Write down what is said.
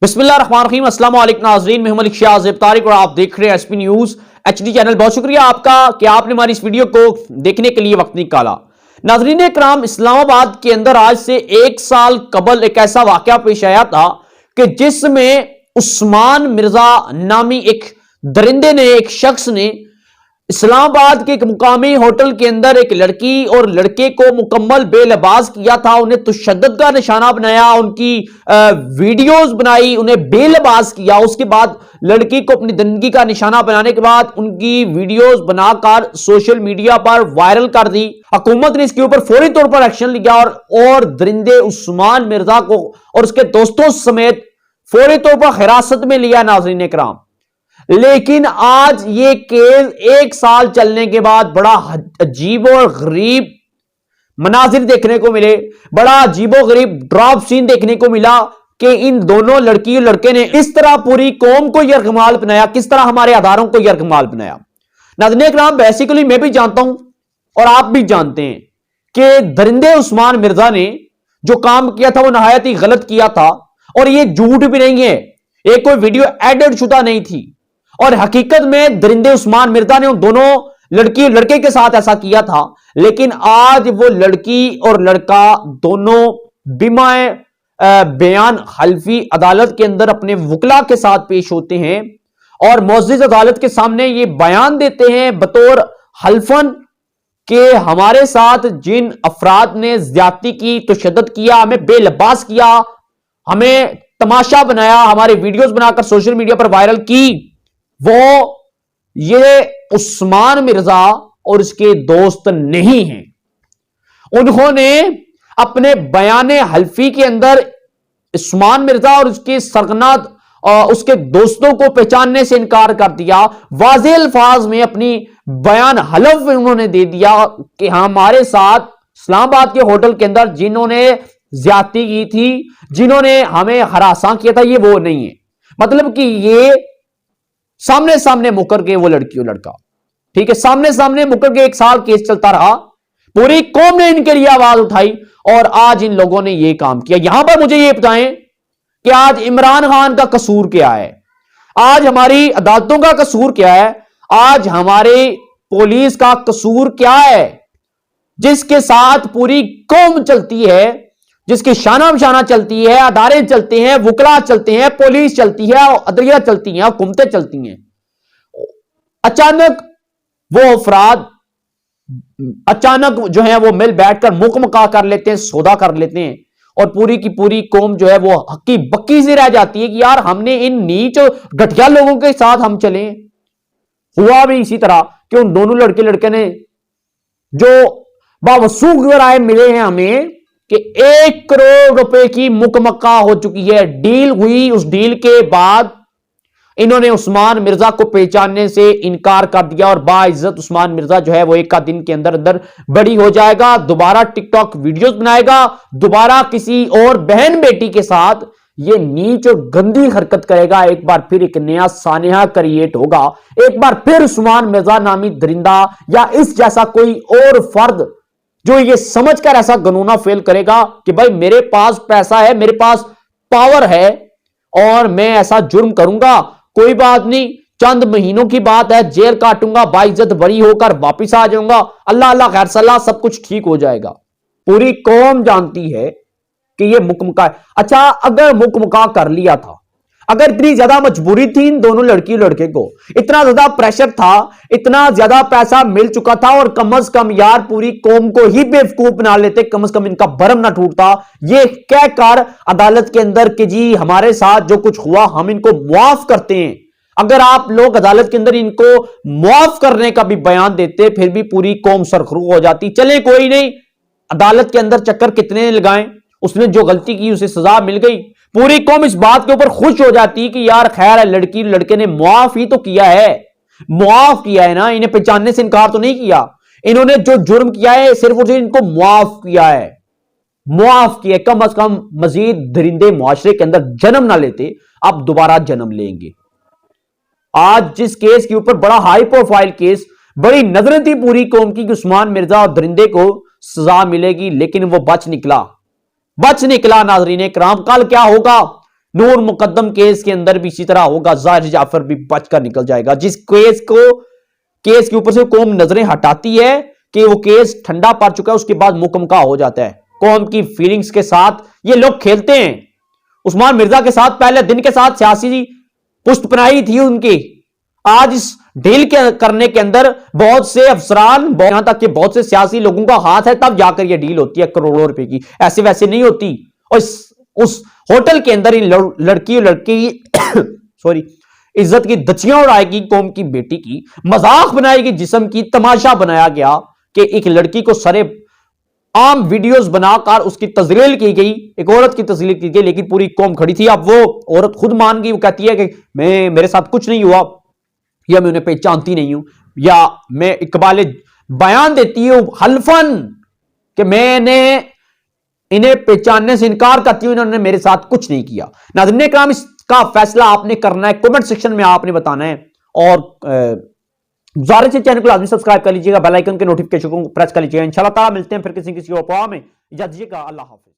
बिस्मिल्लाहिर्रहमानिर्रहीम अस्सलाम वालेकुम नाज़रीन, मैं मलिक शाह तारिक और आप देख रहे हैं एसपी न्यूज एचडी चैनल। बहुत शुक्रिया आपका कि आपने हमारी इस वीडियो को देखने के लिए वक्त निकाला। नाज़रीन कराम, इस्लामाबाद के अंदर आज से 1 साल कबल एक ऐसा वाकया पेश आया था कि जिसमें उस्मान मिर्जा नामी एक दरिंदे ने, एक शख्स ने इस्लामाबाद के एक मुकामी होटल के अंदर एक लड़की और लड़के को मुकम्मल बेलबास किया था। उन्हें तशद्दुद का निशाना बनाया, उनकी वीडियोस बनाई, उन्हें बेलबास किया। उसके बाद लड़की को अपनी जिंदगी का निशाना बनाने के बाद उनकी वीडियोस बनाकर सोशल मीडिया पर वायरल कर दी। हुकूमत ने इसके ऊपर फौरी तौर पर एक्शन लिया और दरिंदे उस्मान मिर्जा को और उसके दोस्तों समेत फौरी तौर पर हिरासत में लिया। नाज़रीन कराम, लेकिन आज ये केस 1 साल चलने के बाद बड़ा अजीब और गरीब मनाजिर देखने को मिले, बड़ा अजीबो गरीब ड्रॉप सीन देखने को मिला कि इन दोनों लड़की और लड़के ने इस तरह पूरी कौम को यरगमाल बनाया, किस तरह हमारे अदारों को यरगमाल बनाया। नाज़रीन इकराम, बेसिकली मैं भी जानता हूं और आप भी जानते हैं कि दरिंदे उस्मान मिर्जा ने जो काम किया था वो नहायत ही गलत किया था और ये झूठ भी नहीं है, ये कोई वीडियो एडिट शुदा नहीं थी। और हकीकत में दरिंदे उस्मान मिर्जा ने उन दोनों लड़की और लड़के के साथ ऐसा किया था। लेकिन आज वो लड़की और लड़का दोनों बिमाए बयान हल्फी अदालत के अंदर अपने वकला के साथ पेश होते हैं और मुअज़्ज़िज़ अदालत के सामने ये बयान देते हैं बतौर हल्फन कि हमारे साथ जिन अफराद ने ज्यादती की, तशद्दुद किया, हमें बेलबास किया, हमें तमाशा बनाया, हमारे वीडियोस बनाकर सोशल मीडिया पर वायरल की, वो ये उस्मान मिर्जा और उसके दोस्त नहीं हैं। उन्होंने अपने बयान हल्फी के अंदर उस्मान मिर्जा और उसके सरगना उसके दोस्तों को पहचानने से इनकार कर दिया। वाज़ेह अल्फाज में अपनी बयान हलफ उन्होंने दे दिया कि हमारे साथ इस्लामाबाद के होटल के अंदर जिन्होंने ज्यादती की थी, जिन्होंने हमें हरासा किया था, ये वो नहीं है। मतलब कि ये सामने सामने मुकर के वो लड़की और लड़का, ठीक है, सामने सामने मुकर के 1 साल केस चलता रहा। पूरी कौम ने इनके लिए आवाज उठाई और आज इन लोगों ने ये काम किया। यहां पर मुझे ये बताएं कि आज इमरान खान का कसूर क्या है, आज हमारी अदालतों का कसूर क्या है, आज हमारे पुलिस का कसूर क्या है, जिसके साथ पूरी कौम चलती है, जिसकी शाना बशाना चलती है, अदारे चलते हैं, वकला चलते हैं, पुलिस चलती है, अदलिया चलती हैं, हुकूमतें चलती हैं। अचानक वो अफराद अचानक जो है वो मिल बैठकर मुकमका कर लेते हैं, सौदा कर लेते हैं और पूरी की पूरी कौम जो है वो हक्की बक्की से रह जाती है कि यार हमने इन नीच और घटिया लोगों के साथ हम चले। हुआ भी इसी तरह कि उन दोनों लड़के ने जो बावसूख राय मिले हैं हमें कि 1 करोड़ रुपए की मुकमक्का हो चुकी है, डील हुई। उस डील के बाद इन्होंने उस्मान मिर्जा को पहचानने से इनकार कर दिया और बाइज्जत उस्मान मिर्जा जो है वो 1 दिन के अंदर अंदर बड़ी हो जाएगा, दोबारा टिकटॉक वीडियोस बनाएगा, दोबारा किसी और बहन बेटी के साथ ये नीच और गंदी हरकत करेगा। एक बार फिर एक नया सानिया क्रिएट होगा, एक बार फिर उस्मान मिर्जा नामी दरिंदा या इस जैसा कोई और फर्द जो ये समझकर ऐसा गनूना फेल करेगा कि भाई मेरे पास पैसा है, मेरे पास पावर है और मैं ऐसा जुर्म करूंगा, कोई बात नहीं, चंद महीनों की बात है, जेल काटूंगा, बाइज्जत बरी होकर वापिस आ जाऊंगा, अल्लाह अल्लाह खैर सलाह, सब कुछ ठीक हो जाएगा। पूरी कौम जानती है कि ये मुकमका है। अच्छा, अगर मुकमका कर लिया था, अगर इतनी ज्यादा मजबूरी थी इन दोनों लड़की लड़के को, इतना ज्यादा प्रेशर था, इतना ज्यादा पैसा मिल चुका था और कम से कम यार पूरी कौम को ही बेवकूफ बना लेते, कम से कम इनका भरम ना टूटता, ये कहकर अदालत के अंदर कि जी हमारे साथ जो कुछ हुआ हम इनको मुआफ करते हैं। अगर आप लोग अदालत के अंदर इनको मुआफ करने का भी बयान देते, फिर भी पूरी कौम सरखरू हो जाती। चले कोई नहीं, अदालत के अंदर चक्कर कितने लगाए, उसने जो गलती की उसे सजा मिल गई, पूरी कौम इस बात के ऊपर खुश हो जाती कि यार खैर है, लड़की लड़के ने मुआफ ही तो किया है, मुआफ किया है ना, इन्हें पहचानने से इनकार तो नहीं किया, इन्होंने जो जुर्म किया है सिर्फ और सिर्फ इनको मुआफ किया है, मुआफ किया। कम से कम मजीद दरिंदे मुआशरे के अंदर जन्म ना लेते, अब दोबारा जन्म लेंगे। आज जिस केस के ऊपर बड़ा हाई प्रोफाइल केस, बड़ी नजरें थी पूरी कौम की कि उस्मान मिर्जा और दरिंदे को सजा मिलेगी, लेकिन वो बच निकला। नाज़रीन कराम, कल क्या होगा नूर मुकद्दम केस के अंदर भी इसी तरह होगा, जाहिर जाफर भी बचकर निकल जाएगा। जिस केस के ऊपर से कौम नजरें हटाती है कि वो केस ठंडा पड़ चुका है, उसके बाद मुकम्मल हो जाता है। कौम की फीलिंग्स के साथ ये लोग खेलते हैं। उस्मान मिर्जा के साथ पहले दिन के साथ सियासी पुष्ट पनाही थी उनकी। आज इस डील के करने के अंदर बहुत से अफसरान, यहां तक कि बहुत से सियासी लोगों का हाथ है, तब जाकर यह डील होती है करोड़ों रुपए की, ऐसे वैसे नहीं होती। और उस होटल के अंदर इन लड़की सॉरी इज्जत की दचियां उड़ाएगी, कौम की बेटी की मजाक बनाएगी, जिस्म की तमाशा बनाया गया कि एक लड़की को सरे आम वीडियोस बनाकर उसकी तजलील की गई, एक औरत की तजलील की गई, लेकिन पूरी कौम खड़ी थी। अब वो औरत खुद मान गई, वो कहती है कि मेरे साथ कुछ नहीं हुआ, या मैं उन्हें पहचानती नहीं हूं, या मैं इकबाल बयान देती हूं हल्फन कि मैंने इन्हें पहचानने से इनकार करती हूं, इन्होंने मेरे साथ कुछ नहीं किया। नाज़रीन इकराम, इसका फैसला आपने करना है, कमेंट सेक्शन में आपने बताना है। और गुजारिश है चैनल को लाजमी सब्सक्राइब कर लीजिएगा, बेल आइकन के नोटिफिकेशन को प्रेस कर लीजिएगा। इंशाल्लाह ताला मिलते हैं फिर किसी और प्रोग्राम में। इजाजत दीजिएगा, अल्लाह हाफिज।